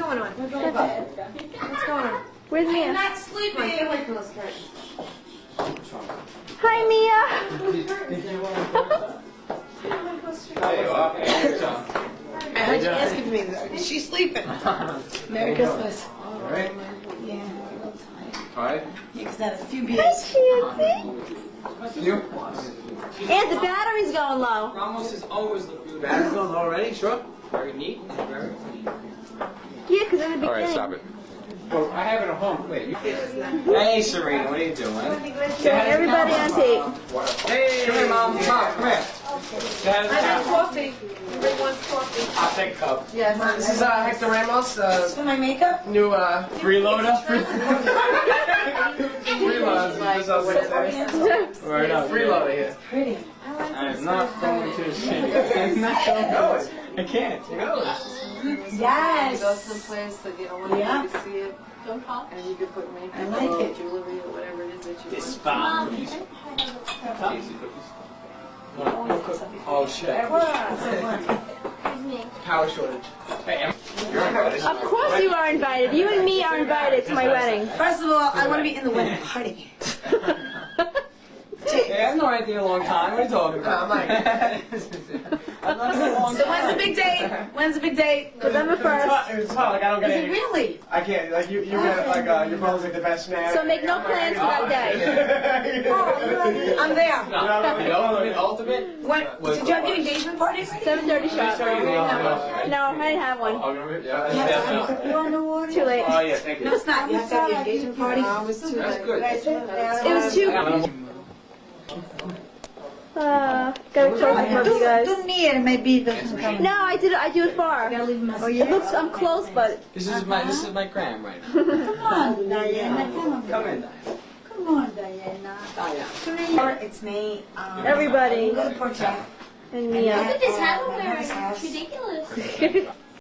going on? What's going on? Where's Mia? I'm not sleeping. Get away from those curtains. Hi, Mia. I heard you asking me, is she sleeping? Merry Christmas. All right. Yeah, a little tired. Tired? Yeah, because I had a few Hi, beers. Chancey. You? And the battery's going low. Ramos is always looking good. Battery's going already? Sure. Very neat. Very neat. Yeah, because in the beginning. All right, stop it. Well, I have it at home. Wait, you Hey, Serena, what are you doing? Everybody on tape. Hey, come here, Mom. Come here. I got coffee. Everyone's coffee. I'll take a cup. Yes. This is Hector Ramos, For my makeup? new Freeloader? freeloader. This is our Wednesday. Right up. Freeloader here. Pretty. I'm not going to shit. I'm not going to. I can't. You know. Yes. Go someplace that you don't want anybody to see it. Don't talk. And you can put makeup I like or it. jewelry or whatever it is that you This want. Oh shit. Power shortage. Hey, you're invited. Of course you are invited. You and me are invited to my wedding. First of all, I want to be in the wedding party. Hey, I've known Anthony a long time. What are you talking about? I've known him a long So time. when's the big date? When's the big date? November 1st. It's hot. Like I don't get Is it any. really? I can't. Like you get like your brother's like the best man. So make no plans for that day. I'm there. The ultimate? When, did you have your engagement party? 7:30 sharp. No, I didn't have one. You want no water? Too late. Oh, yeah, thank No, you. it's not. You have to have your engagement party. That's good. It was too. Gotta close up, you guys. Too near, maybe doesn't come. No, I do it far. Gotta leave him as It looks, I'm close, but This is my gram right now. Come on, Diana. Come on. Come in. Come on, Diana. Diana. It's me. everybody Good portrait. and Mia. Look at this hat I'm wearing. It's ridiculous.